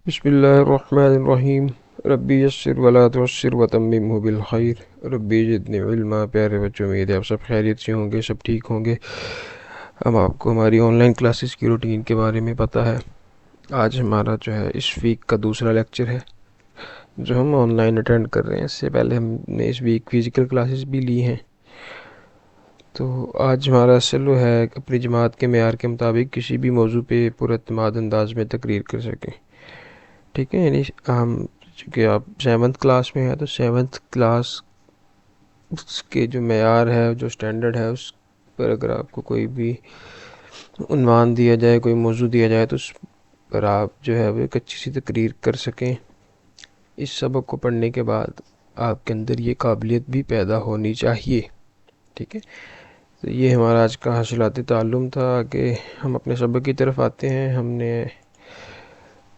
بسم اللہ الرحمن الرحیم۔ ربی یسر ولا تعسر وتممہ بالخیر، ربی زدنی علما۔ پیارے بچوں، امید ہے آپ سب خیریت سے ہوں گے، سب ٹھیک ہوں گے۔ اب آپ کو ہماری آن لائن کلاسز کی روٹین کے بارے میں پتہ ہے۔ آج ہمارا جو ہے اس ویک کا دوسرا لیکچر ہے جو ہم آن لائن اٹینڈ کر رہے ہیں۔ اس سے پہلے ہم نے اس ویک فزیکل کلاسز بھی لی ہیں۔ تو آج ہمارا سلو ہے اپنی جماعت کے معیار کے مطابق کسی بھی موضوع پہ پراعتماد انداز میں تقریر کر سکیں، ٹھیک ہے۔ یعنی ہم چونکہ آپ 7th کلاس میں ہیں تو 7th کلاس کے جو معیار ہے، جو سٹینڈرڈ ہے، اس پر اگر آپ کو کوئی بھی عنوان دیا جائے، کوئی موضوع دیا جائے تو اس پر آپ جو ہے وہ ایک اچھی سی تقریر کر سکیں۔ اس سبق کو پڑھنے کے بعد آپ کے اندر یہ قابلیت بھی پیدا ہونی چاہیے، ٹھیک ہے۔ تو یہ ہمارا آج کا حاصلات تعلم تھا۔ آگے ہم اپنے سبق کی طرف آتے ہیں۔ ہم نے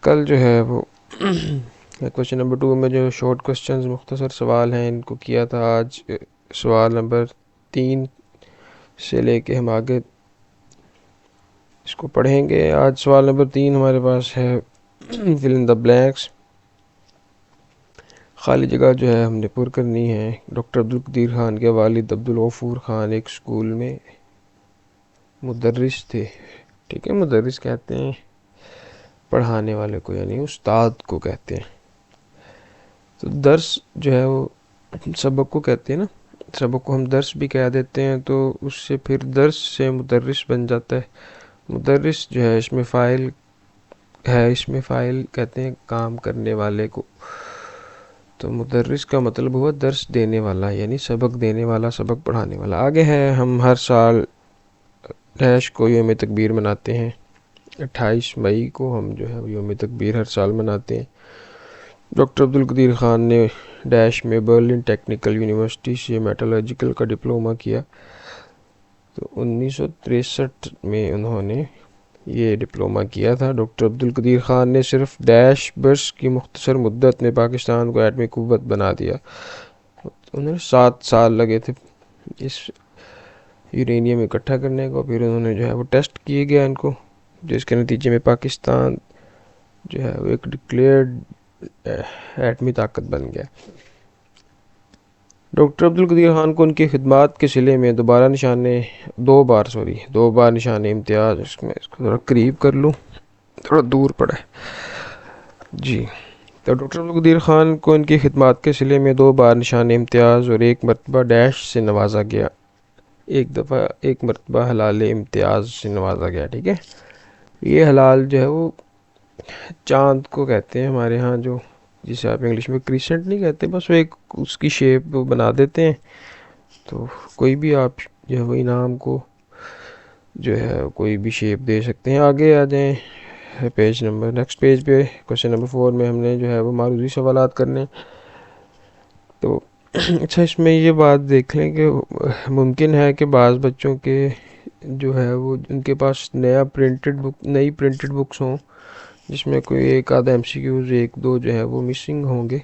کل جو ہے وہ کوشچن نمبر 2 میں جو شارٹ کوسچنز، مختصر سوال ہیں، ان کو کیا تھا۔ آج سوال نمبر 3 سے لے کے ہم آگے اس کو پڑھیں گے۔ آج سوال نمبر 3 ہمارے پاس ہے فل ان دا بلینکس، خالی جگہ جو ہے ہم نے پر کرنی ہے۔ ڈاکٹر عبدالقدیر خان کے والد عبدالغفور خان ایک اسکول میں مدرس تھے، ٹھیک ہے۔ مدرس کہتے ہیں پڑھانے والے کو، یعنی استاد کو کہتے ہیں۔ تو درس جو ہے وہ سبق کو کہتے ہیں نا، سبق کو ہم درس بھی کہہ دیتے ہیں، تو اس سے پھر درس سے مدرس بن جاتا ہے۔ مدرس جو ہے اس میں فاعل ہے، اس میں فاعل کہتے ہیں کام کرنے والے کو۔ تو مدرس کا مطلب ہوا درس دینے والا، یعنی سبق دینے والا، سبق پڑھانے والا۔ آگے ہے، ہم ہر سال ڈیش کو یوم تکبیر مناتے ہیں۔ 28 مئی کو ہم جو ہے یوم تکبیر ہر سال مناتے ہیں۔ ڈاکٹر عبدالقدیر خان نے ڈیش میں برلن ٹیکنیکل یونیورسٹی سے میٹالرجیکل کا ڈپلومہ کیا۔ تو 1963 میں انہوں نے یہ ڈپلومہ کیا تھا۔ ڈاکٹر عبدالقدیر خان نے صرف ڈیش برس کی مختصر مدت میں پاکستان کو ایٹمی قوت بنا دیا۔ انہیں 7 سال لگے تھے اس یورینیم اکٹھا کرنے کو۔ پھر انہوں نے جو ہے وہ ٹیسٹ کیے گیا ان کو، جس کے نتیجے میں پاکستان جو ہے وہ ایک ڈکلیئرڈ ایٹمی طاقت بن گیا۔ ڈاکٹر عبدالقدیر خان کو ان کی خدمات کے صلے میں دو بار نشان امتیاز، اس کو ذرا قریب کر لوں، تھوڑا دور پڑا ہے جی۔ تو ڈاکٹر عبدالقدیر خان کو ان کی خدمات کے صلے میں 2 بار نشان امتیاز اور 1 مرتبہ ڈیش سے نوازا گیا، ایک مرتبہ ہلال امتیاز سے نوازا گیا، ٹھیک ہے۔ یہ ہلال جو ہے وہ چاند کو کہتے ہیں ہمارے ہاں، جو جسے آپ انگلش میں کریسنٹ نہیں کہتے، بس وہ ایک اس کی شیپ بنا دیتے ہیں۔ تو کوئی بھی آپ جو ہے وہ انعام کو جو ہے کوئی بھی شیپ دے سکتے ہیں۔ آگے آ جائیں نیکسٹ پیج پہ، کوشچن نمبر 4 میں ہم نے جو ہے وہ معروضی سوالات کرنے۔ تو اچھا، اس میں یہ بات دیکھ لیں کہ ممکن ہے کہ بعض بچوں کے جو ہے وہ ان کے پاس نئی پرنٹڈ بکس ہوں، جس میں کوئی ایک آدھا MCQs 1-2 جو ہے وہ مسنگ ہوں گے۔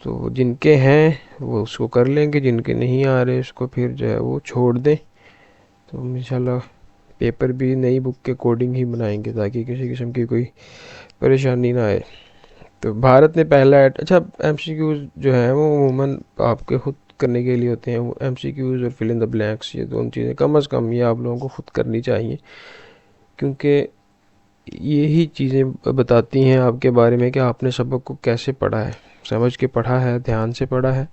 تو جن کے ہیں وہ اس کو کر لیں گے، جن کے نہیں آ رہے اس کو پھر جو ہے وہ چھوڑ دیں۔ تو انشاءاللہ پیپر بھی نئی بک کے کوڈنگ ہی بنائیں گے تاکہ کسی قسم کی کوئی پریشانی نہ آئے۔ تو بھارت نے پہلا اچھا MCQs جو ہیں وہ عموماً آپ کے خود کرنے کے لیے ہوتے ہیں۔ MCQs اور فل ان دا بلینکس، یہ 2 چیزیں کم از کم یہ آپ لوگوں کو خود کرنی چاہیے، کیونکہ یہی چیزیں بتاتی ہیں آپ کے بارے میں کہ آپ نے سبق کو کیسے پڑھا ہے، سمجھ کے پڑھا ہے، دھیان سے پڑھا ہے۔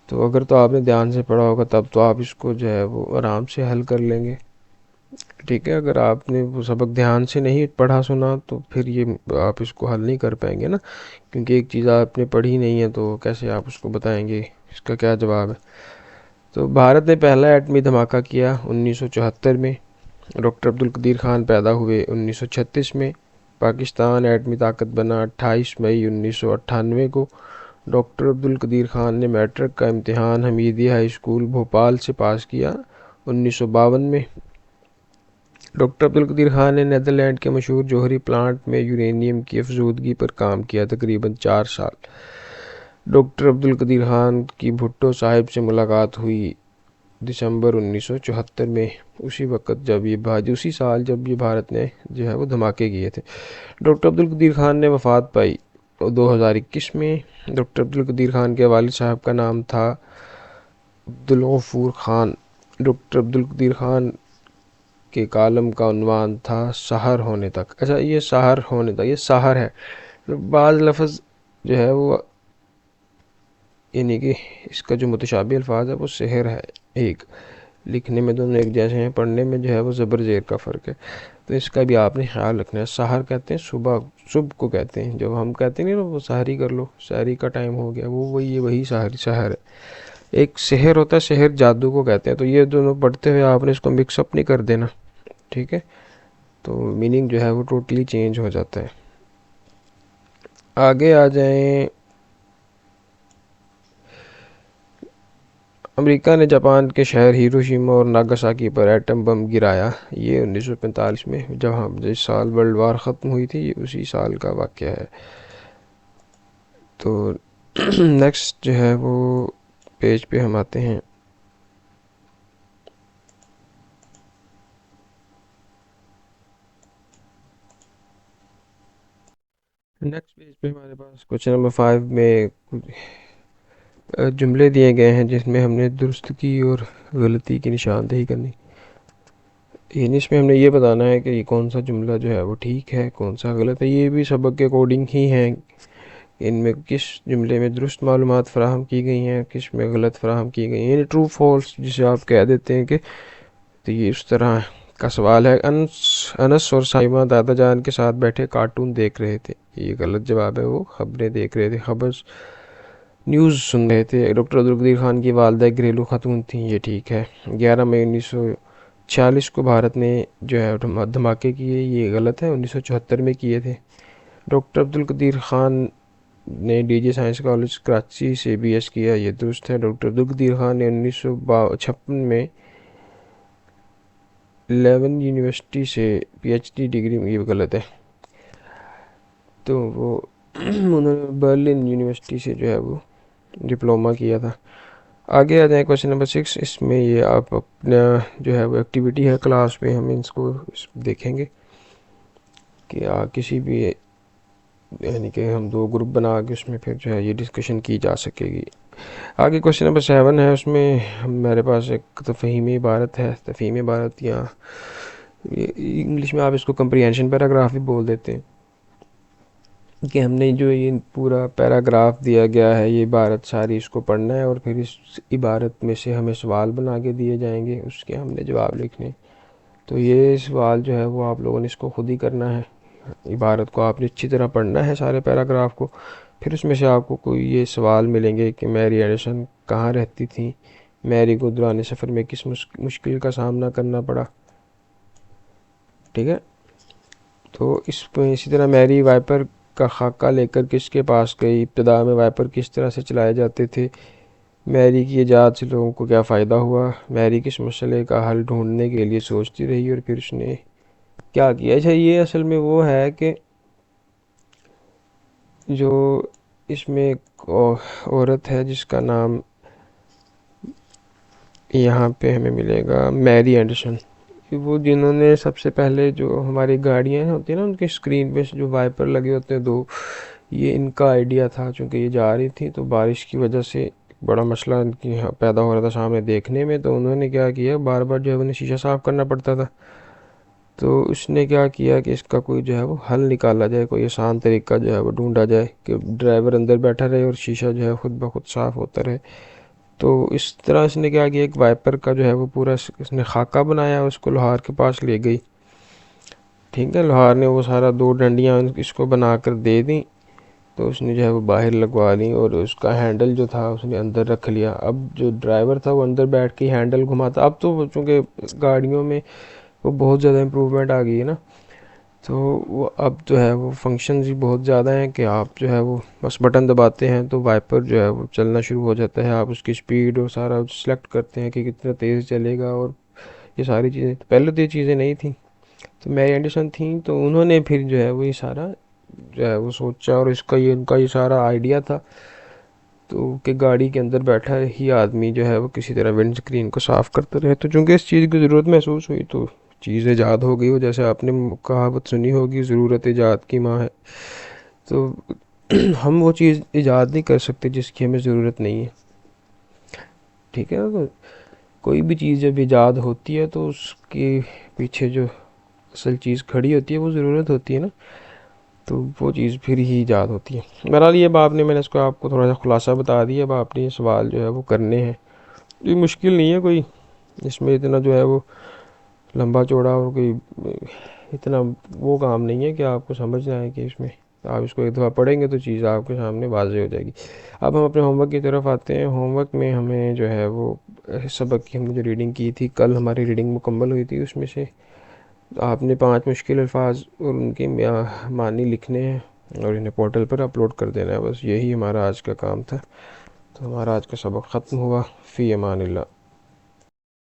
تو اگر تو آپ نے دھیان سے پڑھا ہوگا تب تو آپ اس کو جو ہے وہ آرام سے حل کر لیں گے، ٹھیک ہے۔ اگر آپ نے وہ سبق دھیان سے نہیں پڑھا سنا تو پھر یہ آپ اس کو حل نہیں کر پائیں گے نا، کیونکہ ایک چیز آپ نے پڑھی نہیں ہے تو کیسے آپ اس کو بتائیں گے، اس کا کیا جواب ہے۔ تو بھارت نے پہلا ایٹمی دھماکہ کیا 1974 میں۔ ڈاکٹر عبدالقدیر خان پیدا ہوئے 1936 میں۔ پاکستان ایٹمی طاقت بنا 28 مئی 1998 کو۔ ڈاکٹر عبدالقدیر خان نے میٹرک کا امتحان حمیدیہ ہائی اسکول بھوپال سے پاس کیا 1952 میں۔ ڈاکٹر عبدالقدیر خان نے نیدرلینڈ کے مشہور جوہری پلانٹ میں یورینیم کی افزودگی پر کام کیا تقریباً 4 سال۔ ڈاکٹر عبدالقدیر خان کی بھٹو صاحب سے ملاقات ہوئی دسمبر 1974 میں، اسی وقت جب اسی سال جب یہ بھارت نے جو ہے وہ دھماکے کیے تھے۔ ڈاکٹر عبدالقدیر خان نے وفات پائی 2021 میں۔ ڈاکٹر عبدالقدیر خان کے والد صاحب کا نام تھا عبدالغفور خان۔ ڈاکٹر عبدالقدیر خان کے کالم کا عنوان تھا سحر ہونے تک۔ اچھا، یہ سحر ہونے تک، یہ سحر ہے۔ بعض لفظ جو ہے وہ یعنی کہ اس کا جو متشابہ الفاظ ہے وہ سحر ہے، ایک لکھنے میں دونوں ایک جیسے ہیں، پڑھنے میں جو ہے وہ زبر زیر کا فرق ہے، تو اس کا بھی آپ نے خیال رکھنا ہے۔ سحر کہتے ہیں صبح کو کہتے ہیں، جب ہم کہتے ہیں نا وہ سحری کر لو، سحری کا ٹائم ہو گیا، وہ وہی سحر ہے۔ ایک سحر ہوتا ہے، سحر جادو کو کہتے ہیں، تو یہ دونوں پڑھتے ہوئے آپ نے اس کو مکس اپ نہیں کر دینا، ٹھیک ہے؟ تو میننگ جو ہے وہ ٹوٹلی چینج ہو جاتا ہے۔ آگے آ جائیں، امریکہ نے جاپان کے شہر ہیروشیما اور ناگاساکی پر ایٹم بم گرایا۔ یہ 1945 میں، جب جس سال ورلڈ وار ختم ہوئی تھی، یہ اسی سال کا واقعہ ہے۔ تو نیکسٹ جو ہے وہ پیج پہ ہم آتے ہیں۔ نیکسٹ پیج پہ ہمارے پاس کوشچن نمبر 5 میں جملے دیے گئے ہیں جس میں ہم نے درستگی اور غلطی کی نشاندہی کرنی، یعنی اس میں ہم نے یہ بتانا ہے کہ یہ کون سا جملہ جو ہے وہ ٹھیک ہے، کون سا غلط ہے۔ یہ بھی سبق کے اکارڈنگ ہی ہیں، ان میں کس جملے میں درست معلومات فراہم کی گئی ہیں، کس میں غلط فراہم کی گئی ہیں، یعنی ٹرو فالس جسے آپ کہہ دیتے ہیں کہ، تو یہ اس طرح کا سوال ہے۔ انس اور سائمہ دادا جان کے ساتھ بیٹھے کارٹون دیکھ رہے تھے، یہ غلط جواب ہے، وہ خبریں دیکھ رہے تھے، خبر نیوز سن رہے تھے۔ ڈاکٹر عبدالقدیر خان کی والدہ ایک گھریلو خاتون تھیں، یہ ٹھیک ہے۔ 11 مئی 1946 کو بھارت نے جو ہے دھماکے کیے، یہ غلط ہے، 1974 میں کیے تھے۔ ڈاکٹر عبدالقدیر خان نے D J science college Karachi سے بی ایس کیا، یہ درست ہے۔ ڈاکٹر عبدالقدیر خان نے 1956 میں 11 یونیورسٹی سے پی ایچ ڈی ڈگری، یہ غلط ہے، تو وہ انہوں نے برلن یونیورسٹی سے جو ہے وہ ڈپلومہ کیا تھا۔ آگے آ جائیں کویشچن نمبر 6، اس میں یہ آپ اپنا جو ہے وہ ایکٹیویٹی ہے، کلاس میں ہم اس کو دیکھیں گے کہ کسی بھی یعنی کہ ہم 2 گروپ بنا کے اس میں پھر جو ہے یہ ڈسکشن کی جا سکے گی۔ آگے کویشچن نمبر 7 ہے، اس میں میرے پاس ایک تفہیمی عبارت ہے، تفہیمی عبارت یا انگلش میں آپ اس کو کمپریہنشن پیراگراف بھی بول دیتے ہیں، کہ ہم نے جو یہ پورا پیراگراف دیا گیا ہے، یہ عبارت ساری اس کو پڑھنا ہے، اور پھر اس عبارت میں سے ہمیں سوال بنا کے دیے جائیں گے، اس کے ہم نے جواب لکھنے۔ تو یہ سوال جو ہے وہ آپ لوگوں نے اس کو خود ہی کرنا ہے، عبارت کو آپ نے اچھی طرح پڑھنا ہے، سارے پیراگراف کو، پھر اس میں سے آپ کو کوئی یہ سوال ملیں گے کہ میری ایڈیسن کہاں رہتی تھی، میری کو دوران سفر میں کس مشکل کا سامنا کرنا پڑا، ٹھیک ہے؟ تو اس میں اسی طرح میری وائپر کا خاکہ لے کر کس کے پاس گئی، ابتدا میں وائپر کس طرح سے چلائے جاتے تھے، میری کی ایجاد سے لوگوں کو کیا فائدہ ہوا، میری کس مسئلے کا حل ڈھونڈنے کے لیے سوچتی رہی اور پھر اس نے کیا کیا۔ اچھا، یہ اصل میں وہ ہے کہ جو اس میں ایک عورت ہے جس کا نام یہاں پہ ہمیں ملے گا میری اینڈرسن، وہ جنہوں نے سب سے پہلے جو ہماری گاڑیاں ہوتی ہیں نا ان کے اسکرین پہ جو وائپر لگے ہوتے ہیں 2، یہ ان کا آئیڈیا تھا، چونکہ یہ جا رہی تھی تو بارش کی وجہ سے بڑا مسئلہ ان کی پیدا ہو رہا تھا سامنے دیکھنے میں، تو انہوں نے کیا کیا، بار بار جو ہے انہیں شیشہ صاف کرنا پڑتا تھا، تو اس نے کیا کیا کہ اس کا کوئی جو ہے وہ حل نکالا جائے، کوئی آسان طریقہ جو ہے وہ ڈھونڈا جائے کہ ڈرائیور اندر بیٹھا رہے اور شیشہ جو ہے خود بخود صاف ہوتا رہے۔ تو اس طرح اس نے کیا کیا، ایک وائپر کا جو ہے وہ پورا اس نے خاکہ بنایا، اس کو لوہار کے پاس لے گئی، ٹھیک ہے؟ لوہار نے وہ سارا 2 ڈنڈیاں اس کو بنا کر دے دیں، تو اس نے جو ہے وہ باہر لگوا لی، اور اس کا ہینڈل جو تھا اس نے اندر رکھ لیا۔ اب جو ڈرائیور تھا وہ اندر بیٹھ کے ہینڈل گھماتا، اب تو چونکہ گاڑیوں میں وہ بہت زیادہ امپروومنٹ آ گئی ہے نا، تو وہ اب جو ہے وہ فنکشنز ہی بہت زیادہ ہیں کہ آپ جو ہے وہ بس بٹن دباتے ہیں تو وائپر جو ہے وہ چلنا شروع ہو جاتا ہے، آپ اس کی سپیڈ اور سارا سلیکٹ کرتے ہیں کہ کتنا تیز چلے گا، اور یہ ساری چیزیں پہلے تو یہ چیزیں نہیں تھیں، تو میری اینڈرسن تھیں، تو انہوں نے پھر جو ہے وہ یہ سارا جو ہے وہ سوچا، اور اس کا یہ ان کا یہ سارا آئیڈیا تھا، تو کہ گاڑی کے اندر بیٹھا ہی آدمی جو ہے وہ کسی طرح ونڈ اسکرین کو صاف کرتا رہے. تو چونکہ اس چیز کی ضرورت محسوس ہوئی تو چیز ایجاد ہو گئی. وہ جیسے آپ نے کہاوت سنی ہوگی ضرورت ایجاد کی ماں ہے. تو ہم وہ چیز ایجاد نہیں کر سکتے جس کی ہمیں ضرورت نہیں ہے. ٹھیک ہے نا. تو کوئی بھی چیز جب ایجاد ہوتی ہے تو اس کے پیچھے جو اصل چیز کھڑی ہوتی ہے وہ ضرورت ہوتی ہے نا. تو وہ چیز پھر ہی ایجاد ہوتی ہے. بہرحال یہ بات نے میں نے اس کو آپ کو تھوڑا سا خلاصہ بتا دیا. اب آپ نے یہ سوال جو ہے وہ کرنے ہیں. یہ مشکل نہیں ہے کوئی, اس میں اتنا جو ہے وہ لمبا چوڑا اور کوئی اتنا وہ کام نہیں ہے کہ آپ کو سمجھ نہ آئے کہ اس میں آپ اس کو ایک دفعہ پڑھیں گے تو چیز آپ کے سامنے واضح ہو جائے گی. اب ہم اپنے ہوم ورک کی طرف آتے ہیں. ہوم ورک میں ہمیں جو ہے وہ سبق کی ہم نے جو ریڈنگ کی تھی, کل ہماری ریڈنگ مکمل ہوئی تھی. اس میں سے آپ نے 5 مشکل الفاظ اور ان کے معنی لکھنے ہیں اور انہیں پورٹل پر اپلوڈ کر دینا ہے. بس یہی ہمارا آج کا کام تھا. تو ہمارا آج کا سبق ختم ہوا. فی امان اللہ.